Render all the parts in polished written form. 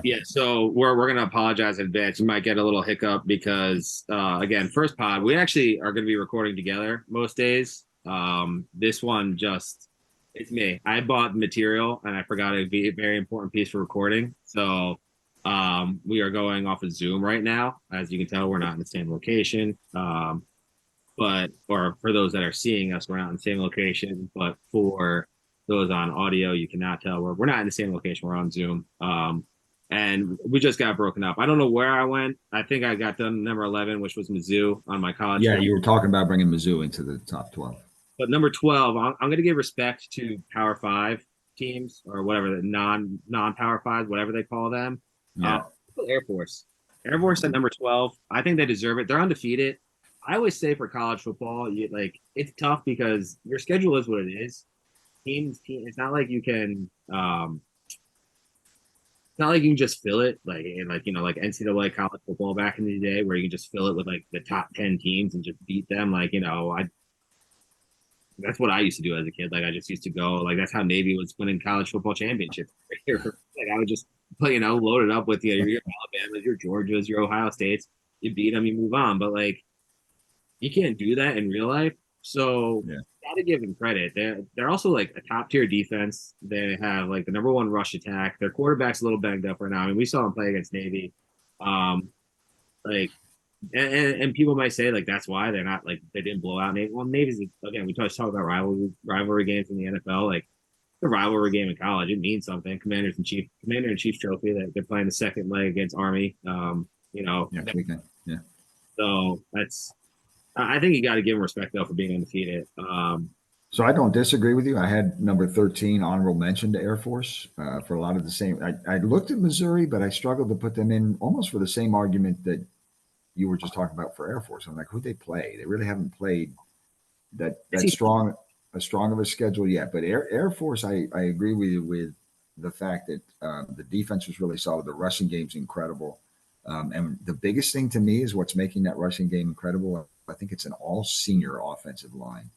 Yeah, so we're gonna apologize in advance. You might get a little hiccup because again, first pod, we actually are gonna be recording together most days. This one just it's me. I bought material and I forgot it'd be a very important piece for recording. So we are going off of Zoom right now. As you can tell, we're not in the same location. But or for those that are seeing us, we're not in the same location. But for those on audio, you cannot tell we're not in the same location. We're on Zoom. And we just got broken up. I don't know where I went. I think I got done number 11, which was Mizzou on my college Yeah, football. you were talking about bringing Mizzou into the top 12. But number 12, I'm going to give respect to Power Five teams or whatever the non Power Five, whatever they call them. Uh, Yeah. Air Force, Air Force at number 12. I think they deserve it. They're undefeated. I always say for college football, like it's tough because your schedule is what it is. It's not like you can. It's not like you can just fill it like in like NCAA college football back in the day where you can just fill it with like the top 10 teams and just beat them. Like I that's what I used to do as a kid. Like I just used to go like that's how Navy was winning college football championships. Like I would just load it up with your Alabama's, your Georgia's, your Ohio States. You beat them, you move on. But like you can't do that in real life. So Yeah. gotta give them credit. They're also like a top tier defense. They have like the number one rush attack. Their quarterback's a little banged up right now. I mean, we saw him play against Navy. Um, like and people might say like that's why they're not like they didn't blow out Navy. Well, Navy's again, we just talk about rivalry games in the NFL. Like the rivalry game in college, it means something. Commander in Chief trophy that they're playing the second leg against Army. Next weekend. Yeah. So that's I think you got to give them respect though for being undefeated. So I don't disagree with you. I had number 13 honorable mention to Air Force for a lot of the same. I looked at Missouri, but I struggled to put them in almost for the same argument that you were just talking about for Air Force. I'm like, who they play? They really haven't played that strong of a schedule yet. But Air Force, I agree with you with the fact that the defense was really solid. The rushing game's incredible. And the biggest thing to me is what's making that rushing game incredible. I think it's an all senior offensive line.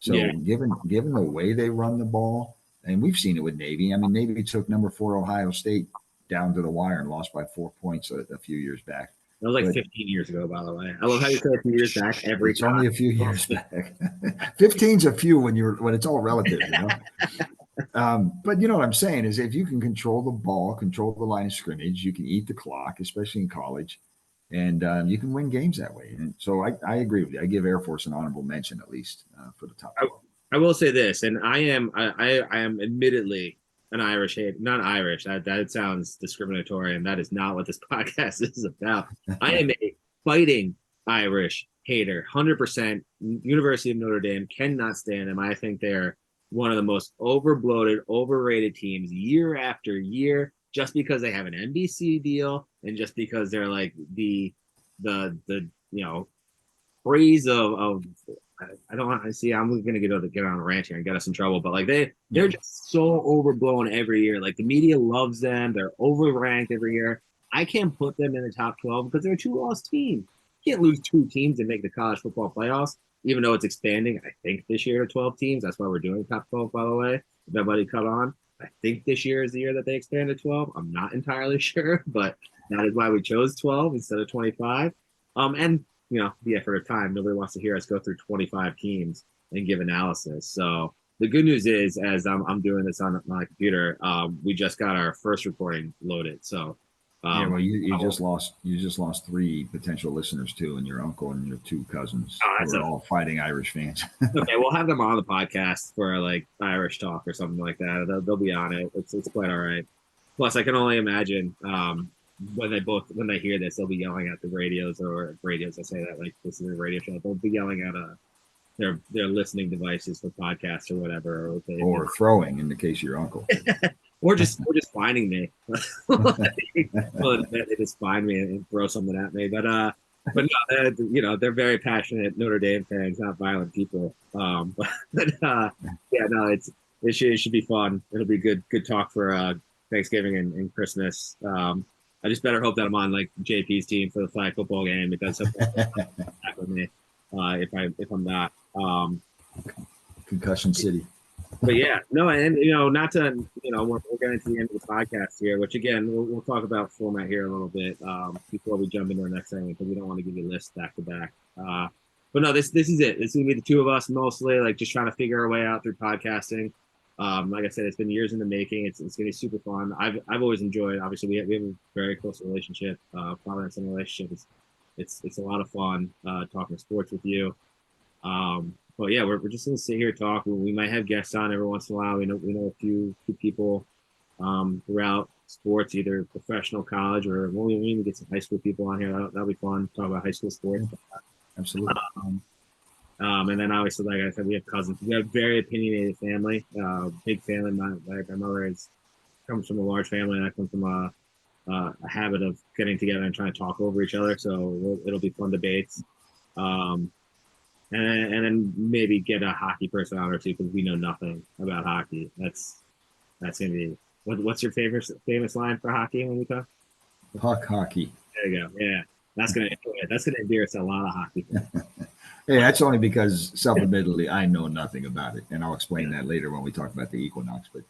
Yeah, So given the way they run the ball, and we've seen it with Navy. I mean, Navy took number 4 Ohio State down to the wire and lost by 4 points a few years back. that was like But 15 years ago, by the way. I love how you say a few years back every it's only time. a few years back. 15's a few when it's all relative, you know. But you know what I'm saying is if you can control the ball, control the line of scrimmage, you can eat the clock, especially in college, and you can win games that way. And so I agree with you. I give Air Force an honorable mention at least for the top I, 12. I will say this, and I am admittedly an Irish hate, not Irish. That sounds discriminatory, and that is not what this podcast is about. I am a fighting Irish hater, 100%. University of Notre Dame cannot stand them. I think they're one of the most overbloated, overrated teams year after year, just because they have an NBC deal, and just because they're like the praise of I don't want to see. I'm gonna get on a rant here and get us in trouble, but like they're Yeah. just so overblown every year. Like the media loves them. They're overranked every year. I can't put them in the top 12 because they're a two-loss team. You can't lose two teams and make the college football playoffs, even though it's expanding. I think this year to 12 teams. That's why we're doing top 12, by the way. If everybody cut on, I think this year is the year that they expand to 12. I'm not entirely sure, but that is why we chose 12 instead of 25. And the effort of time. Nobody wants to hear us go through 25 teams and give analysis. So the good news is, as I'm doing this on my computer, we just got our first recording loaded. So Yeah, well, you oh, just lost 3 potential listeners too, and your uncle and your 2 cousins who that's are all fighting Irish fans. okay. We'll have them on the podcast for like Irish talk or something like that. They'll be on it. It's quite all right. Plus, I can only imagine when they hear this, they'll be yelling at the radios. I say that like this is a radio show. They'll be yelling at their listening devices for podcasts or whatever, Or throwing in the case of your uncle. or just finding me. Well, they just find me and throw something at me. But no, they're very passionate Notre Dame fans, not violent people. Yeah, no, it should be fun. It'll be good talk for Thanksgiving and Christmas. I just better hope that I'm on like JP's team for the flag football game because something with me if I'm not. Concussion City. But yeah, no, and not to, we're getting to the end of the podcast here, which again, we'll talk about format here a little bit before we jump into our next segment because we don't want to give you lists back to back. But no, this is it. This is gonna be the two of us mostly, like just trying to figure our way out through podcasting. Like I said, it's been years in the making. It's gonna be super fun. I've always enjoyed. Obviously, we have a very close relationship, father and son relationship. It's a lot of fun talking sports with you. But yeah, we're just gonna sit here talk. We might have guests on every once in a while. We know a few people throughout sports, either professional, college, or we even get some high school people on here. That'll be fun. Talk about high school sports. Absolutely. And then obviously, like I said, we have cousins. We have a very opinionated family, big family. My mother comes from a large family, and I come from a habit of getting together and trying to talk over each other. So it'll be fun debates. And then maybe get a hockey person on or two because we know nothing about hockey. That's gonna be what's your famous line for hockey when we talk? Puck hockey. There you go. Yeah, that's gonna endear us to a lot of hockey. Hey, that's only because self-admittedly I know nothing about it, and I'll explain that later when we talk about the equinox. But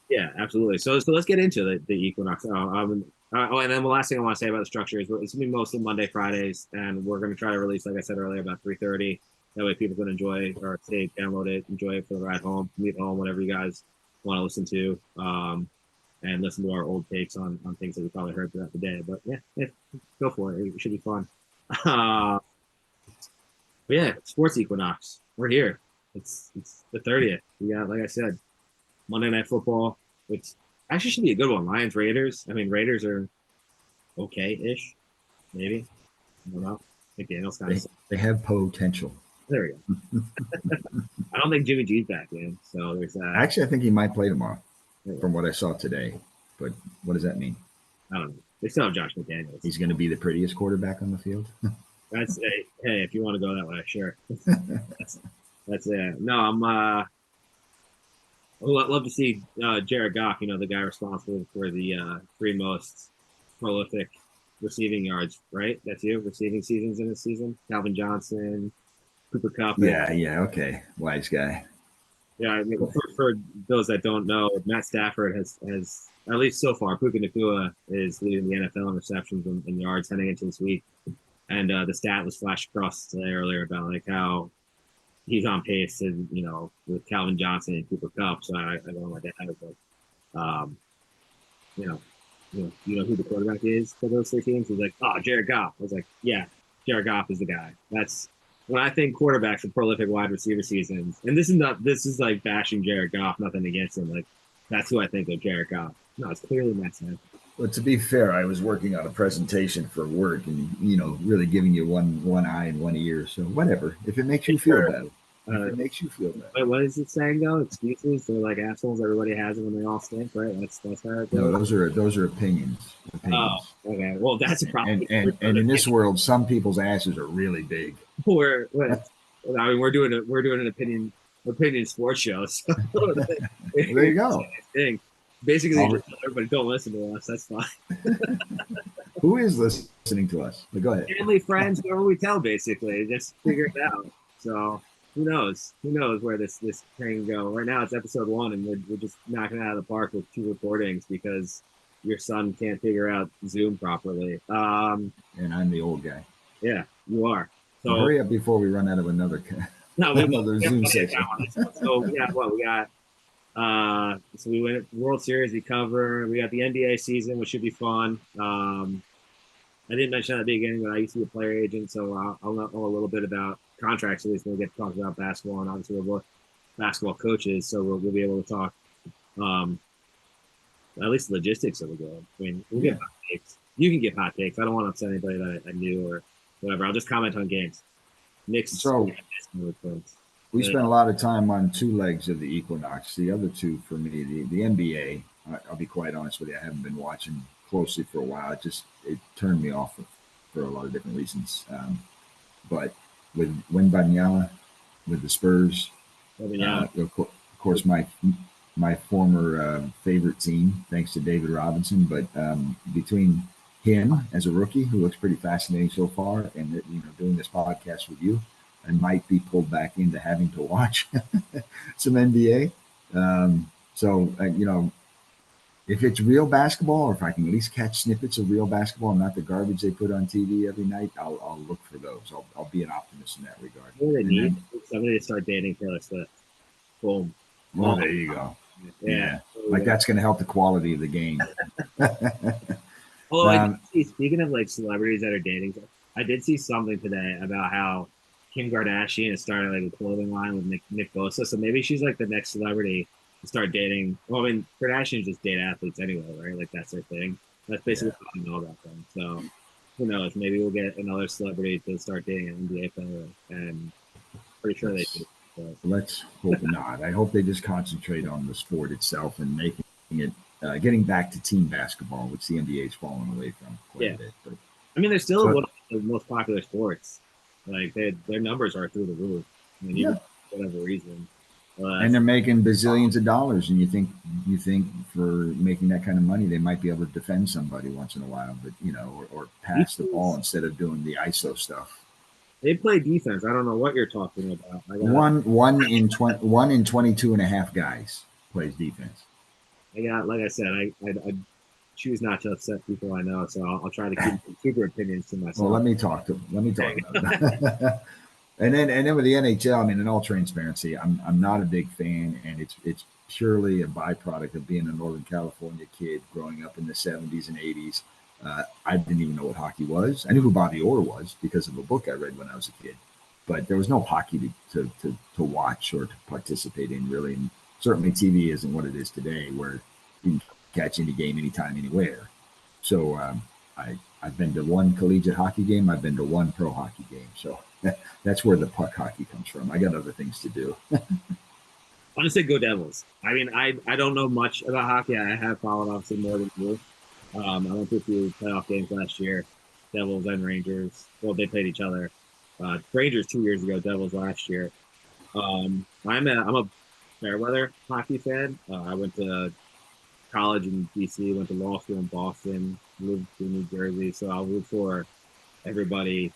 Yeah, absolutely. So let's get into the equinox. And then the last thing I want to say about the structure is it's gonna be mostly Monday, Fridays, and we're gonna try to release, like I said earlier, about 3:30. That way people can enjoy or say download it, enjoy it for the ride home, commute home, whatever you guys want to listen to, and listen to our old takes on things that we probably heard throughout the day. But yeah, go for it. It should be fun. But yeah, sports equinox. We're here. It's the 30th. We got, like I said, Monday Night Football, which actually should be a good one. Lions Raiders. I mean, Raiders are okay-ish, maybe. I don't know. McDaniel's kind of. they have potential. There we go. I don't think Jimmy G's back, man. So there's that. Actually, I think he might play tomorrow, from what I saw today. But what does that mean? I don't know. They still have Josh McDaniels. He's going to be the prettiest quarterback on the field. That's hey, if you want to go that way, sure. that's it. No, I'd love to see Jared Goff. The guy responsible for the three most prolific receiving yards. Right? That's you. Receiving seasons in this season. Calvin Johnson, Cooper Kupp. Yeah, okay. Wise guy. Yeah, I mean, for those that don't know, Matt Stafford has at least so far, Puka Nacua is leading the NFL in receptions and yards heading into this week. And the stat was flashed across today earlier about like how he's on pace to, with Calvin Johnson and Cooper Kupp. So I don't know what that is, but you know who the quarterback is for those three teams? He's like, oh, Jared Goff. I was like, yeah, Jared Goff is the guy. That's when I think quarterbacks for prolific wide receiver seasons. And this is like bashing Jared Goff, nothing against him. Like that's who I think of Jared Goff. No, it's clearly Matt Stafford. Well, to be fair, I was working on a presentation for work and, really giving you one eye and one ear. So whatever, if it makes you feel better. It makes you feel better. Wait, what is it saying though? Excuses? They're like assholes. Everybody has them when they all stink, right? That's how it goes. No, those are opinions. Oh, okay. Well, that's a problem. And in this world, some people's asses are really big. We're doing an opinion sports show. So there you go. Basically, everybody don't listen to us. That's fine. Who is listening to us? But go ahead. Family, friends, whoever we tell, basically, just figure it out. So who knows? Who knows where this can go? Right now, it's episode 1, and we're just knocking it out of the park with 2 recordings because your son can't figure out Zoom properly. And I'm the old guy. Yeah, you are. So hurry up before we run out of another Zoom section. So we got. So we went World Series, we cover. We got the NBA season, which should be fun. I didn't mention at the beginning, but I used to be a player agent, so I'll know a little bit about contracts at least when we get to talk about basketball. And obviously, we're both basketball coaches, so we'll be able to talk at least the logistics of the game. I mean, we'll get hot takes. You can get hot takes. I don't want to upset anybody that I knew or whatever. I'll just comment on games. Knicks. We spent a lot of time on 2 legs of the equinox. The other 2 for me, the NBA. I'll be quite honest with you. I haven't been watching closely for a while. It turned me off for a lot of different reasons. But with Wembanyama, with the Spurs, of course, my former favorite team, thanks to David Robinson. But between him as a rookie, who looks pretty fascinating so far, and doing this podcast with you, I might be pulled back into having to watch some NBA. You know, if it's real basketball, or if I can at least catch snippets of real basketball and not the garbage they put on TV every night, I'll look for those. I'll be an optimist in that regard. What they And need then, is somebody to start dating Taylor Swift. Boom. well, Oh, there you go. yeah. Yeah, like that's going to help the quality of the game. Although I did um, see, speaking of like celebrities that are dating, I did see something today about how Kim Kardashian has started like a clothing line with Nick Bosa. So maybe she's like the next celebrity to start dating. Well, I mean, Kardashians just date athletes anyway, right? Like that's their thing. That's basically yeah, what I know about them. So who knows? Maybe we'll get another celebrity to start dating an NBA player, and pretty sure they do. let's So, let's hope not. I hope they just concentrate on the sport itself and making it, getting back to team basketball, which the NBA's fallen away from quite yeah, a bit. But I mean, they're still so one of the most popular sports. Like their numbers are through the roof. I mean, even yeah, for whatever reason. and they're making bazillions of dollars, and you think for making that kind of money, they might be able to defend somebody once in a while, but or pass the ball instead of doing the ISO stuff. They play defense. I don't know what you're talking about. One in 22 and a half guys plays defense. like I said, I choose not to upset people I know, so I'll try to keep super opinions to Well, myself. let me talk about it. And then with the NHL, I mean, in all transparency, I'm not a big fan, and it's purely a byproduct of being a Northern California kid growing up in the 70s and 80s. I didn't even know what hockey was. I knew who Bobby Orr was because of a book I read when I was a kid, but there was no hockey to watch or to participate in really. And certainly TV isn't what it is today, where you can catch any game anytime, anywhere. So I've been to one collegiate hockey game. I've been to one pro hockey game. So that's where the puck hockey comes from. I got other things to do. I'm gonna say go Devils. I mean, I don't know much about hockey. I have followed obviously more than you. I went to a few playoff games last year. Devils and Rangers. Well, they played each other. Rangers 2 years ago. Devils last year. I'm a Fairweather hockey fan. I went to college in DC. Went to law school in Boston. Moved to New Jersey. So I'll root for everybody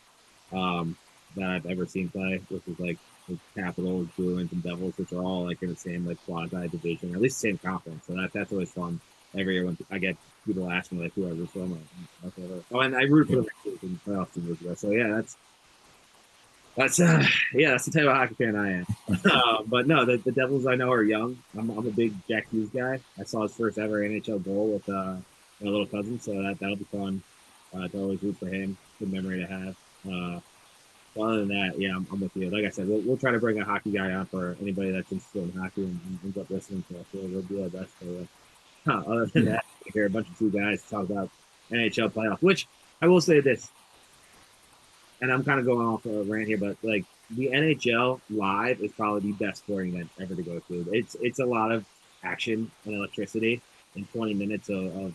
um, that I've ever seen play, which is like the Capitals, Bruins, and Devils, which are all like in the same like quasi division, or at least the same conference. So that's always fun. Every year when I get people ask me like who I root for, I'm like, whatever. Oh, and I rooted for the Rangers in the playoffs 2 years ago. So yeah, that's yeah, that's the type of hockey fan I am. But no, the Devils I know are young. I'm a big Jack Hughes guy. I saw his first ever NHL goal with my little cousin, so that'll be fun. To always root for him. Good memory to have. Well, other than that, yeah, I'm with you. Like I said, we'll try to bring a hockey guy on for anybody that's interested in hockey and ends up listening to us. We'll do our best for you. Other than Yeah. that, we hear a bunch of two guys talk about NHL playoffs, which I will say this, and I'm kind of going off a rant here, but like the NHL live is probably the best sporting event ever to go to. It's a lot of action and electricity in 20 minutes of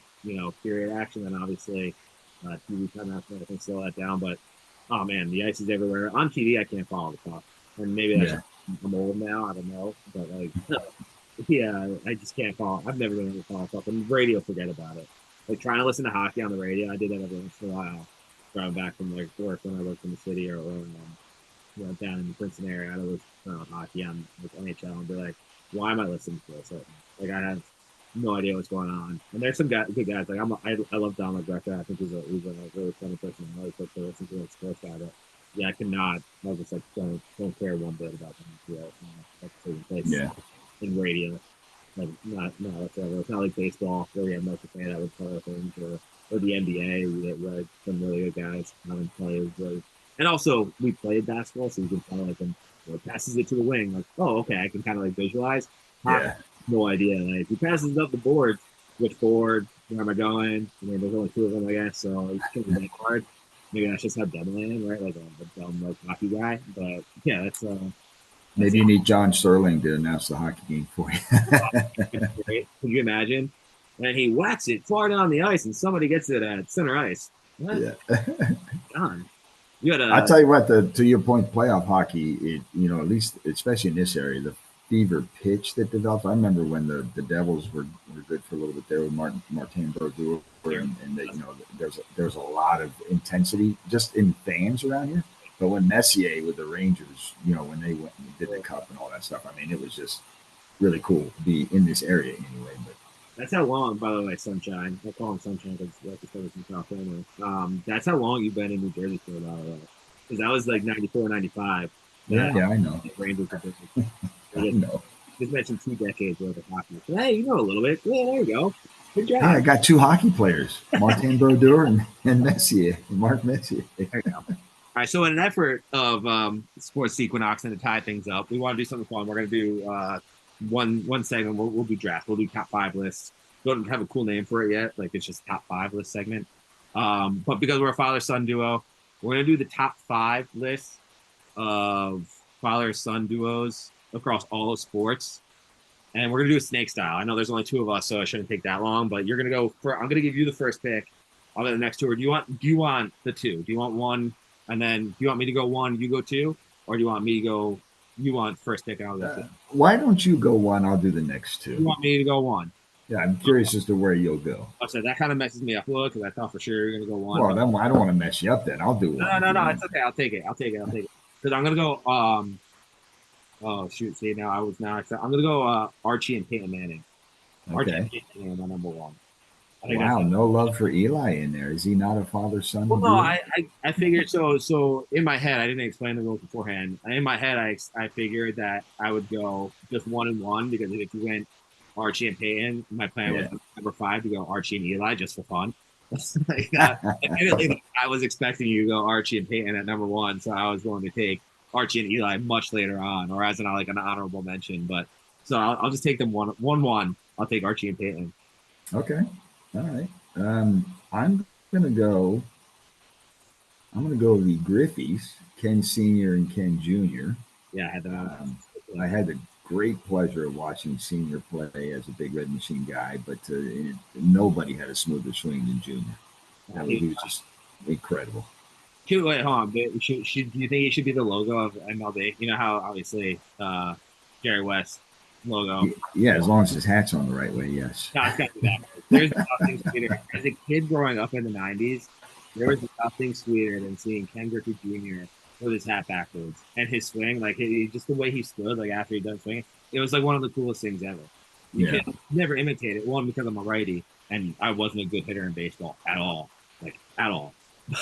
period action, and obviously TV timeouts and everything slow that down. But oh man, the ice is everywhere. On TV, I can't follow the puck, and maybe that's Yeah. I'm old now. I don't know, but like yeah, I just can't follow. I've never been able to follow the puck. And radio, forget about it. Like trying to listen to hockey on the radio, I did that every once in a while driving back from like work when I worked in the city or down in the Princeton area. I'd always turn on hockey on like NHL and be like, why am I listening to this? Like I have no idea what's going on. And there's some good guys. Like I love Don McGregor. I think he's a really funny person. I always like to listen to his sports guy. But yeah, I cannot. I just like don't care one bit about them. That's taking place Yeah. in radio. Like not whatsoever. It's not like baseball where we have Michael Fan that would color things or the NBA. We get some really good guys and players. Really. And also we played basketball, so you can kind of like passes it to the wing. Like, oh, okay, I can kind of like visualize. Hockey, Yeah. no idea. Like he passes up the board, which board? Where am I going? I mean, there's only 2 of them, I guess. So you can't be that hard. Maybe that's just how dumb I am, right? Like a dumb like hockey guy. But yeah, that's Maybe you need John Sterling to announce the hockey game for you. great. Could you imagine? And he whacks it far down the ice, and somebody gets it at center ice. What? Yeah. John, you had I a tell you what, to your point, playoff hockey, at least especially in this area, the fever pitch that develops. I remember when the Devils were good for a little bit there with Martin Brodeur, and there's a lot of intensity just in fans around here. But when Messier with the Rangers, when they went and did the cup and all that stuff, I mean, it was just really cool to be in this area anyway. But That's how long, by the way, Sunshine. I call him Sunshine because like I said, he's from California. That's how long you've been in New Jersey for, by the way. Because that was like 94, 95. yeah, That yeah, I know, the Rangers were big. I They know. just mentioned 2 decades worth of hockey. So, hey, you know a little bit. Yeah, there you go. Good Hey, I job. got two hockey players, Martin Brodeur and Messier, Mark Messier. There you go. All right, so in an effort of Sports Equinox and to tie things up, we want to do something fun. We're going to do one segment. We'll do draft. We'll do top five lists. Don't have a cool name for it yet. Like it's just top five list segment. But because we're a father son duo, we're going to do the top five lists of father son duos across all of sports. And we're going to do a snake style. I know there's only two of us, so it shouldn't take that long. But you're going to go for. I'm going to give you the first pick. I'll go the next two. Or do you want the two? Do you want one? And then do you want me to go one, you go two, or do you want me to go? You want first pick, and I'll go two. Why don't you go one? I'll do the next You two. want me to go one? Yeah, I'm curious as to where you'll go. So that kind of messes me up a little because I thought for sure you're gonna go one. Well, then I don't want to mess you up. Then I'll do it. No, it's okay. I'll take it. Because I'm gonna go. Oh shoot! See now I was now. I'm gonna go Archie and Peyton Manning. Archie and Okay. Peyton Manning, my number one. I think Wow, that's no love for Eli in there. Is he not a father son? well, no, I figured so in my head I didn't explain the rules beforehand. In my head I figured that I would go just 1-1 because if you went Archie and Peyton, my plan was number 5 to go Archie and Eli just for fun. Like admittedly, I was expecting you to go Archie and Peyton at number 1, so I was going to take Archie and Eli much later on, or as an like an honorable mention. But so I'll just take them 1-1. I'll take Archie and Peyton. Okay. All right. I'm gonna go. I'm gonna go the Griffeys, Ken Senior and Ken Junior. Yeah, I had them. I had the great pleasure of watching Senior play as a Big Red Machine guy, but nobody had a smoother swing than Junior. He was just incredible. Wait, hold on. Do you think it should be the logo of MLB? You know how obviously Jerry West logo. Yeah, as long as his hat's on the right way, yes. No, it's got to be that. There's nothing sweeter. As a kid growing up in the '90s, there was nothing sweeter than seeing Ken Griffey Jr. with his hat backwards and his swing, like just the way he stood, like after he done swinging. It was like one of the coolest things ever. You can never imitate it. One, because I'm a righty and I wasn't a good hitter in baseball at all, like at all.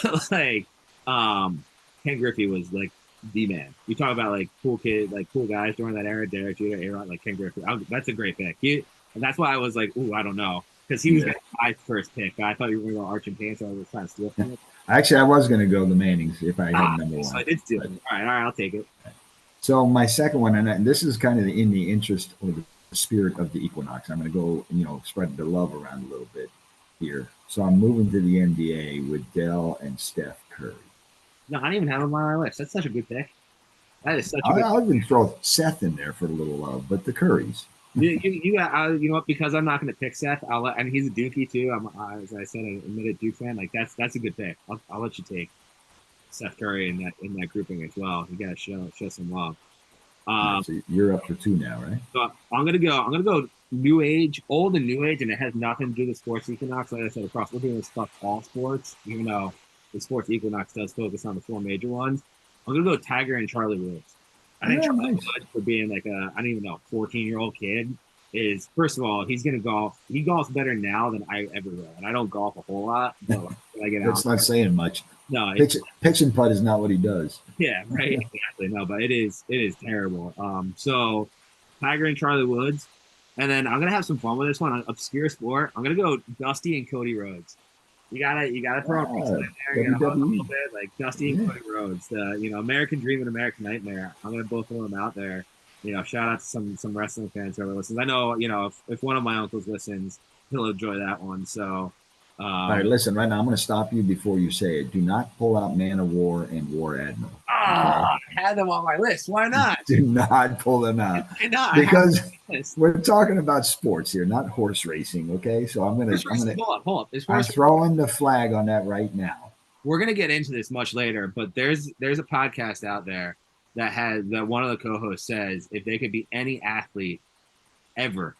But like, Ken Griffey was like the man. You talk about like cool kids, like cool guys during that era, Derek Jeter, Aaron, like Ken Griffey. That's a great pick. And that's why I was like, ooh, I don't know, because he was my first pick. I thought you were going to go Arch and Payne, so I was trying to steal from it. Actually, I was going to go the Mannings if I had number 1. So I did steal it. All right, I'll take it. So my second one, and this is kind of in the interest or the spirit of the Equinox. I'm going to go, spread the love around a little bit here. So I'm moving to the NBA with Dell and Steph Curry. No, I don't even have him on my list. That's such a good pick. That is such a good I'll even throw Seth in there for a little love, but the Currys. You know what? Because I'm not going to pick Seth. And he's a Dookie too. As I said, an admitted Duke fan. Like that's a good pick. I'll let you take Seth Curry in that grouping as well. You got to show some love. So you're up for 2 now, right? So I'm gonna go new age, old and new age, and it has nothing to do with Sports Equinox. Like I said, across we're doing this stuff all sports, even though the Sports Equinox does focus on the 4 major ones. I'm gonna go Tiger and Charlie Woods. I think Charlie Woods, for being like I don't even know, 14-year-old kid, is first of all, he's gonna golf. He golfs better now than I ever will, and I don't golf a whole lot. But when I get out, That's not saying much. No, pitch and putt is not what he does. Yeah, right. Exactly. No, but it is terrible. So Tiger and Charlie Woods, and then I'm gonna have some fun with this one. Obscure sport. I'm gonna go Dusty and Cody Rhodes. You gotta throw a piece in there. You gotta a little bit like Dusty and Cody Rhodes. The American Dream and American Nightmare. I'm gonna both throw them out there. Shout out to some wrestling fans who ever listens. I know if one of my uncles listens, he'll enjoy that one. So. All right, listen, right now I'm going to stop you before you say it. Do not pull out Man of War and War Admiral. Okay? I had them on my list. Why not? Do not pull them out. Why not? Because we're talking about sports here, not horse racing, okay? So I'm hold up. I'm throwing the flag on that right now. We're going to get into this much later, but there's a podcast out there that one of the co-hosts says if they could be any athlete ever,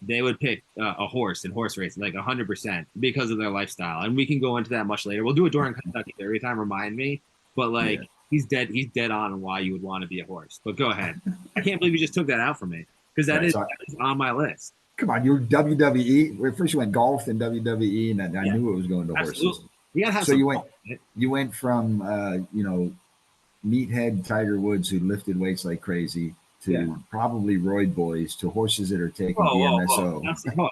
they would pick a horse in horse racing, like 100%, because of their lifestyle. And we can go into that much later. We'll do it during Kentucky Derby time. Remind me, but he's dead on why you would want to be a horse. But go ahead. I can't believe you just took that out from me because Right. So that is on my list. come on, you're WWE. Well, first you went golf, then WWE, and I Yeah, knew it was going to horses. absolutely. You gotta have So some you went fun with it. you went from meathead Tiger Woods who lifted weights like crazy Yeah. to probably Royd boys to horses that are taking Whoa. DMSO.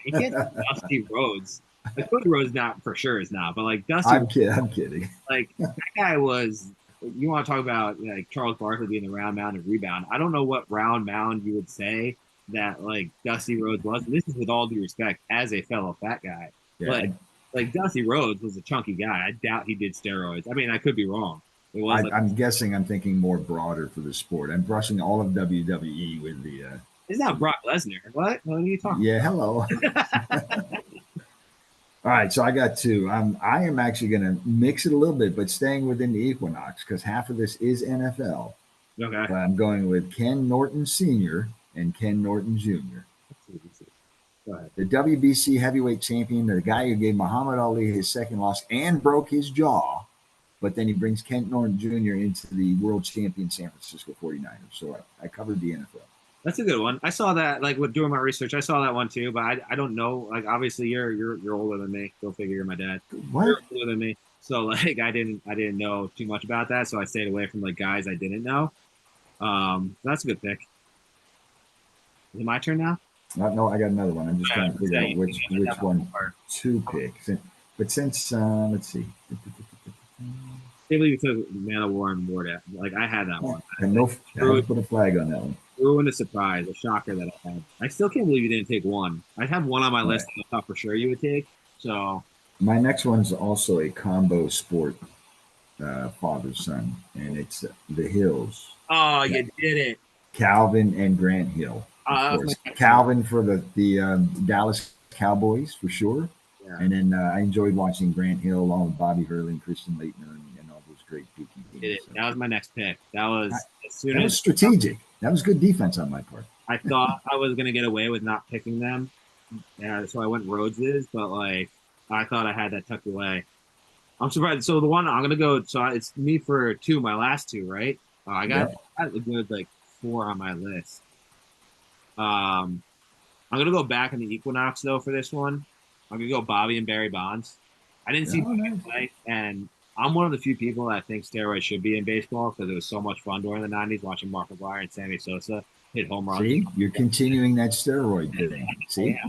You can't say Dusty Rhodes. Like Cody Rhodes, not for sure is not, but like Dusty, I'm kidding. I'm kidding. like that guy was. You want to talk about like Charles Barkley being the round mound and rebound? I don't know what round mound you would say that like Dusty Rhodes was. And this is with all due respect as a fellow fat guy, Yeah, but like Dusty Rhodes was a chunky guy. I doubt he did steroids. I mean, I could be wrong. It was like I'm guessing I'm thinking more broader for the sport. I'm brushing all of WWE with the. it's not Brock Lesnar. What are you talking? Yeah, hello. All right, so I got two. I am actually going to mix it a little bit, but staying within the Equinox because half of this is NFL. Okay. But I'm going with Ken Norton Sr. and Ken Norton Jr. Go ahead. The WBC heavyweight champion, the guy who gave Muhammad Ali his second loss and broke his jaw. But then he brings Ken Norton Jr. into the world champion San Francisco 49ers. So I covered the NFL. That's a good one. I saw that like with doing my research. I saw that one too, but I don't know. Like obviously you're older than me. Go figure. You're my dad. What? You're older than me. So like I didn't know too much about that. So I stayed away from like guys I didn't know. That's a good pick. Is it my turn now? No, I got another one. I'm just trying to figure out which one to pick. But since let's see. Can't believe you took Man of War and War. Like I had that one. And no, I put a flag on that one. Ruined a surprise, a shocker that I had. I still can't believe you didn't take one. I have one on my list that I thought for sure you would take. So my next one's also a combo sport, father son, and it's the Hills. oh, you did it. Calvin and Grant Hill. Of course. Calvin for the Dallas Cowboys for sure. Yeah. And then I enjoyed watching Grant Hill along with Bobby Hurley and Christian Leitner and all those great Peaky teams. So. That was my next pick. That was as soon as strategic. That was good defense on my part. I thought I was gonna get away with not picking them, so I went Rhodes's, but like I thought I had that tucked away. I'm surprised. So the one I'm gonna go. So it's me for two. My last two, right? I got a good like 4 on my list. I'm gonna go back in the Equinox though for this one. I'm gonna go Bobby and Barry Bonds. I didn't see Bobby play, and I'm one of the few people that think steroids should be in baseball because it was so much fun during the '90s watching Mark McGwire and Sammy Sosa hit home runs. See, you're continuing that steroid thing. See,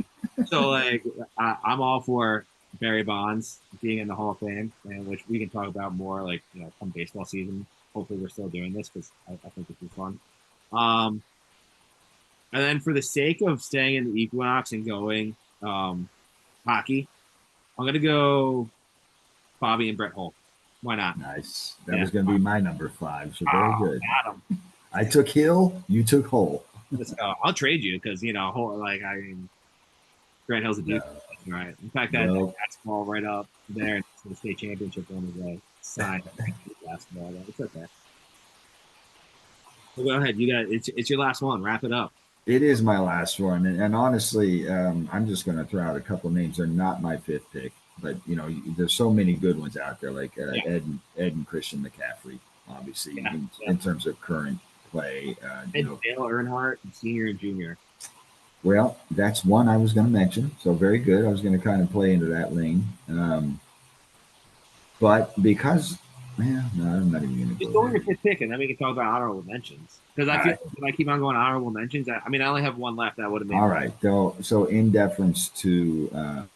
so like I'm all for Barry Bonds being in the Hall of Fame, and which we can talk about more like come baseball season. Hopefully, we're still doing this because I think this is fun. And then for the sake of staying in the Equinox and going hockey, I'm gonna go Bobby and Brett Hull. Why not? Nice. That was going to be my number 5. So very good. I took Hill. You took Hull. Let's go. I'll trade you because Hull. Like Grant Hill's a dude, right? In fact, that basketball right up there to the state championship on the way. Side basketball. It's okay. So go ahead. You got it's your last one. Wrap it up. It is my last one, and honestly, I'm just going to throw out a couple names. They're not my 5th pick. But there's so many good ones out there, like Ed and Christian McCaffrey, obviously in terms of current play. Dale Earnhardt, senior and junior. Well, that's one I was going to mention. So very good. I was going to kind of play into that lane, but because no, I'm not even going to. Just go with your 5th pick, and then we can talk about honorable mentions. Because I feel if I keep on going honorable mentions, I only have one left. That would have made. All right. So in deference to.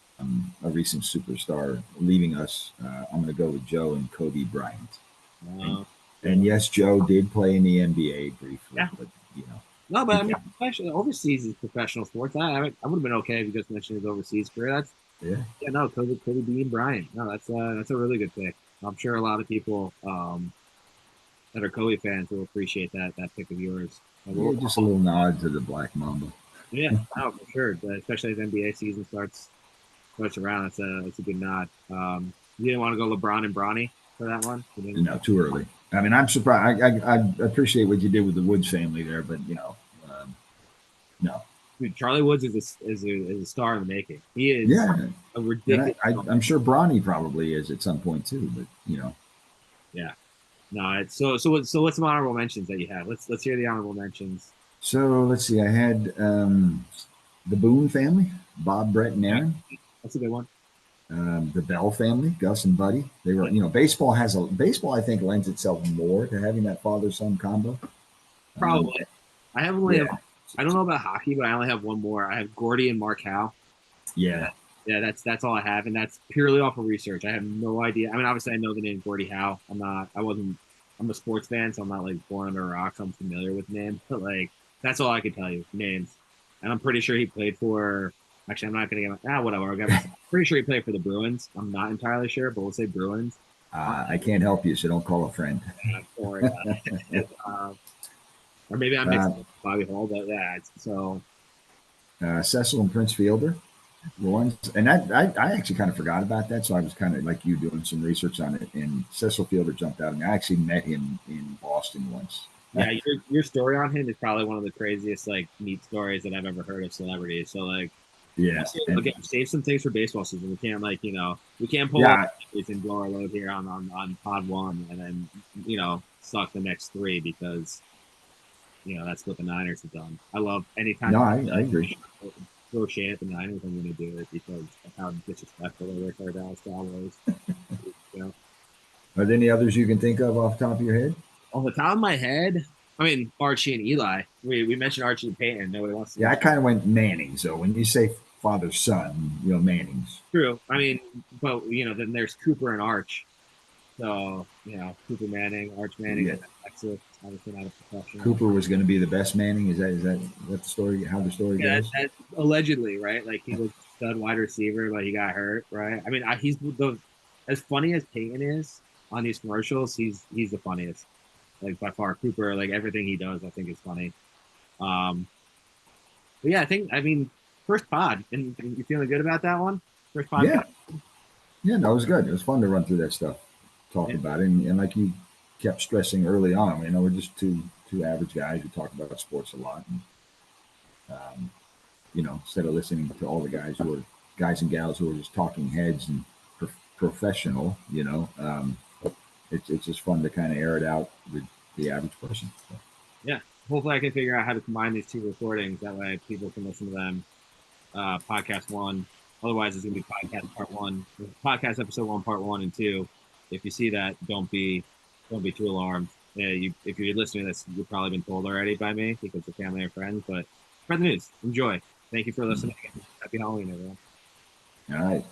A recent superstar leaving us. I'm going to go with Joe and Kobe Bryant. And yes, Joe did play in the NBA briefly, but No, but overseas is professional sports. I would have been okay if you just mentioned his overseas career. Kobe B and Bryant. No, that's a really good pick. I'm sure a lot of people that are Kobe fans will appreciate that pick of yours. Just a little nod to the Black Mamba. Yeah, for sure. Especially as NBA season starts around, it's a good nod. You didn't want to go LeBron and Bronny for that one? No, too early. I mean, I'm surprised. I appreciate what you did with the Woods family there, but no. Dude, Charlie Woods is a star in the making. He is a ridiculous. I'm sure Bronny probably is at some point too, but Yeah. No, it's so what's some honorable mentions that you have? Let's hear the honorable mentions. So let's see. I had the Boone family, Bob, Brett, and Aaron. That's a good one. The Bell family, Gus and Buddy. They were, baseball. I think lends itself more to having that father-son combo. Probably. I have only have. Yeah, I don't know about hockey, but I only have one more. I have Gordy and Mark Howe. yeah, Yeah, that's all I have, and that's purely off of research. I have no idea. I mean, obviously, I know the name Gordie Howe. I'm not. I wasn't. I'm a sports fan, so I'm not like born under a rock. So I'm familiar with names, but like that's all I can tell you names. And I'm pretty sure he played for. Actually, I'm not gonna get whatever. Pretty sure he played for the Bruins. I'm not entirely sure, but we'll say Bruins. I can't help you, so don't call a friend. Don't worry about it. Or maybe I'm Uh, mixing up Bobby Hall, but yeah. So Cecil and Prince Fielder were ones, and I actually kind of forgot about that, so I was kind of like you doing some research on it. And Cecil Fielder jumped out, and I actually met him in Boston once. yeah, your story on him is probably one of the craziest like neat stories that I've ever heard of celebrities. So like, Yeah, and again, save some things for baseball season. We can't we can't pull yeah, it and blow our load here on pod one and then suck the next three because that's what the Niners have done. I love anytime no, I agree. throw shade at the Niners. I'm going to do it because of how disrespectful they were to our Dallas Cowboys. Are there any others you can think of off the top of your head? Off the top of my head, I mean Archie and Eli. We mentioned Archie and Peyton. Nobody wants to. Yeah, I kind of went Manning. So when you say father son, Manning's. True. I mean, but then there's Cooper and Arch. So Cooper Manning, Arch Manning, Yeah. Texas, obviously not a professional. Cooper was going to be the best Manning. Is that what the story? How the story goes? That allegedly, right? Like he was stud wide receiver, but he got hurt, right? I mean, he's the as funny as Peyton is on these commercials. He's the funniest, like by far. Cooper, like everything he does, I think is funny. But yeah, I mean, first pod, and you feeling good about that one? First pod. Yeah, yeah, no, it was good. It was fun to run through that stuff, talk Yeah. about it, and like you kept stressing early on, we're just two average guys who talk about sports a lot, and instead of listening to all the guys and gals who are just talking heads and professional, it's just fun to kind of air it out with the average person. So. Yeah. Hopefully, I can figure out how to combine these two recordings. That way, people can listen to them. Podcast one. Otherwise, it's gonna be podcast part one, podcast episode one, part one and two. If you see that, don't be too alarmed. Yeah, if you're listening to this, you've probably been told already by me because of family and friends. But spread the news. Enjoy. Thank you for listening. Happy Halloween, everyone. All right.